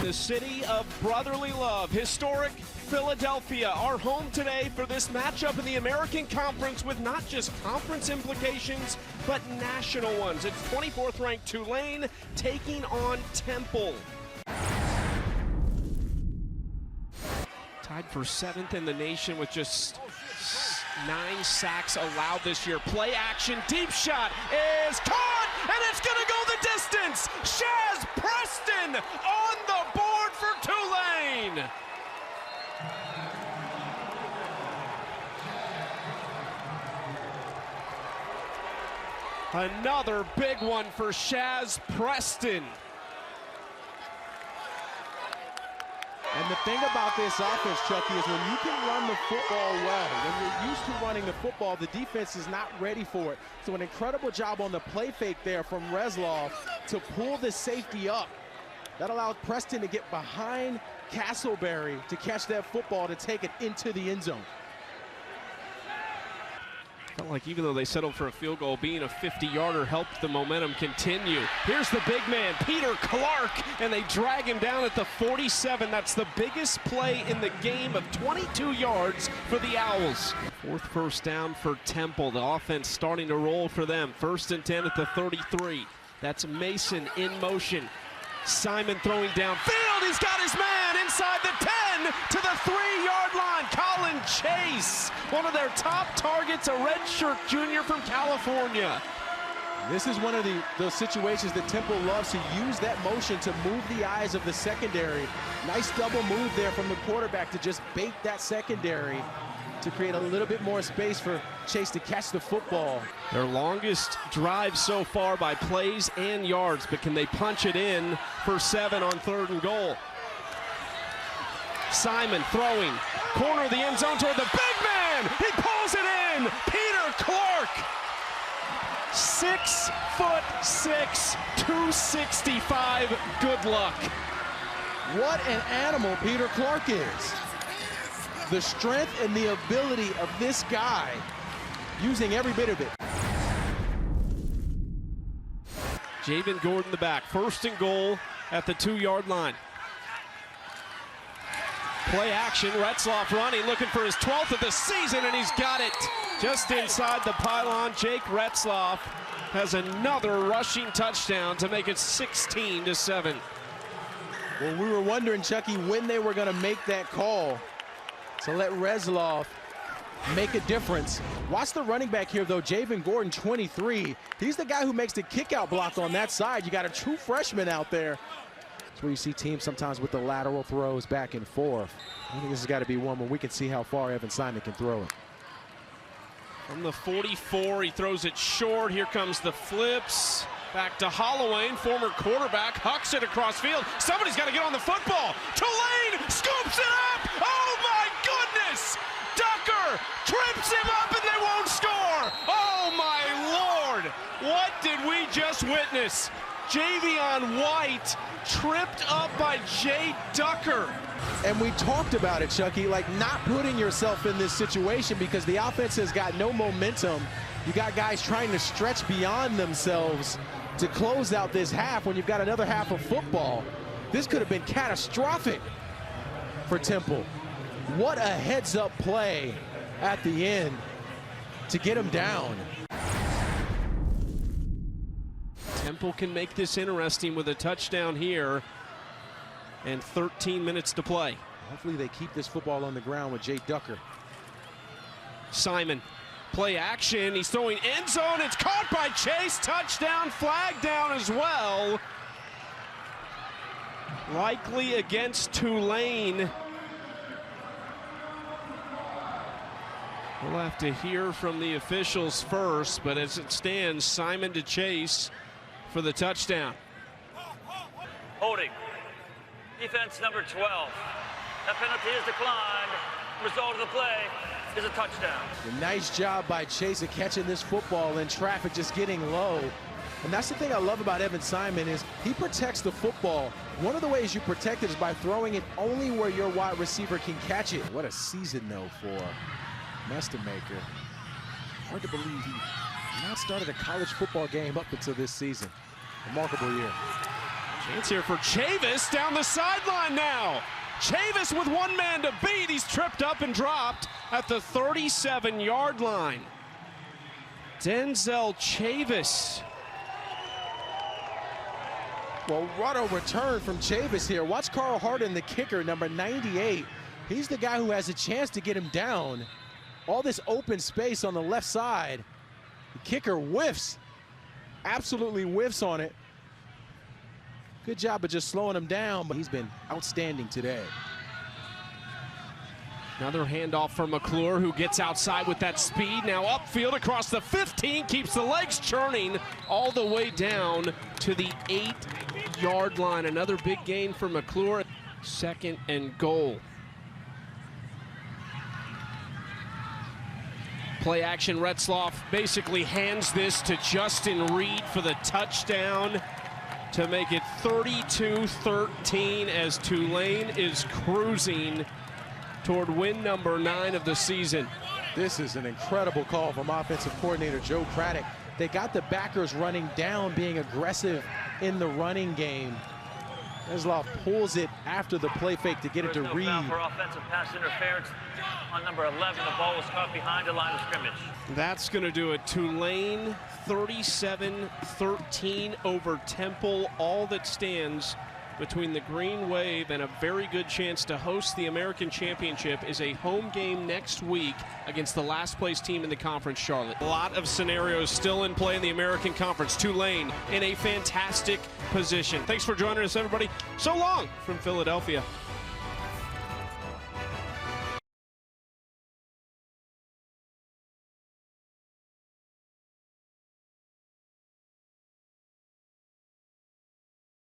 the city of brotherly love, historic Philadelphia, our home today for this matchup in the American Conference with not just conference implications, but national ones. It's 24th ranked Tulane taking on Temple. Tied for 7th in the nation with just 9 sacks allowed this year. Play action, deep shot is caught, and it's going to go the distance. Shaz Preston on the board for Tulane. Another big one for Shaz Preston. And the thing about this offense, Chucky, is when you can run the football well, when you're used to running the football, the defense is not ready for it. So an incredible job on the play fake there from Reslov to pull the safety up. That allowed Preston to get behind Castleberry to catch that football to take it into the end zone. Felt like even though they settled for a field goal, being a 50-yarder helped the momentum continue. Here's the big man, Peter Clark, and they drag him down at the 47. That's the biggest play in the game of 22 yards for the Owls. 4th first down for Temple. The offense starting to roll for them. 1st and 10 at the 33. That's Mason in motion. Simon throwing downfield. He's got his man inside the 10 to the 3-yard line. Colin Chase, one of their top targets, a redshirt junior from California. This is one of those situations that Temple loves to use that motion to move the eyes of the secondary. Nice double move there from the quarterback to just bait that secondary to create a little bit more space for Chase to catch the football. Their longest drive so far by plays and yards, but can they punch it in for 7 on 3rd and goal? Simon throwing, corner of the end zone toward the big man. He pulls it in. Peter Clark, 6'6", 265. Good luck. What an animal Peter Clark is. The strength and the ability of this guy, using every bit of it. Javen Gordon the back, 1st and goal at the 2-yard line. Play action, Retzloff running, looking for his 12th of the season, and he's got it just inside the pylon. Jake Retzloff has another rushing touchdown to make it 16-7. Well, we were wondering, Chucky, when they were going to make that call to let Reslov make a difference. Watch the running back here, though, Javen Gordon, 23. He's the guy who makes the kick-out block on that side. You got a true freshman out there. That's where you see teams sometimes with the lateral throws back and forth. I think this has got to be one where we can see how far Evan Simon can throw it. From the 44, he throws it short. Here comes the flips. Back to Holloway, former quarterback, hucks it across field. Somebody's got to get on the football. Tulane scoops it up. Oh, my goodness! Ducker trips him up and they won't score. Oh, my Lord. What did we just witness? Javion White tripped up by Jay Ducker. And we talked about it, Chucky, like not putting yourself in this situation because the offense has got no momentum. You got guys trying to stretch beyond themselves to close out this half when you've got another half of football. This could have been catastrophic for Temple. What a heads-up play at the end to get him down. Temple can make this interesting with a touchdown here and 13 minutes to play. Hopefully they keep this football on the ground with Jay Ducker. Simon, play action, he's throwing end zone, it's caught by Chase, touchdown, flag down as well. Likely against Tulane. We'll have to hear from the officials first, but as it stands, Simon to Chase for the touchdown. Holding. Defense number 12. That penalty is declined. Result of the play is a touchdown. A nice job by Chase of catching this football in traffic, just getting low. And that's the thing I love about Evan Simon is he protects the football. One of the ways you protect it is by throwing it only where your wide receiver can catch it. What a season, though, for Mestonmaker. Hard to believe he not started a college football game up until this season. Remarkable year. Chance here for Chavis down the sideline now. Chavis with one man to beat. He's tripped up and dropped at the 37-yard line. Denzel Chavis. Well, what a return from Chavis here. Watch Carl Harden, the kicker, number 98. He's the guy who has a chance to get him down. All this open space on the left side. The kicker whiffs. Absolutely whiffs on it. Good job of just slowing him down, but he's been outstanding today. Another handoff for McClure, who gets outside with that speed. Now upfield across the 15, keeps the legs churning all the way down to the 8-yard line. Another big gain for McClure. 2nd and goal. Play action, Retzloff basically hands this to Justin Reed for the touchdown to make it 32-13 as Tulane is cruising toward win number 9 of the season. This is an incredible call from offensive coordinator Joe Craddock. They got the backers running down, being aggressive in the running game. Retzloff pulls it after the play fake to get it to Reed. Foul for offensive pass interference on number 11. The ball was caught behind the line of scrimmage. That's going to do it. Tulane 37-13 over Temple. All that stands between the Green Wave and a very good chance to host the American Championship is a home game next week against the last place team in the conference, Charlotte. A lot of scenarios still in play in the American Conference. Tulane in a fantastic position. Thanks for joining us, everybody. So long from Philadelphia.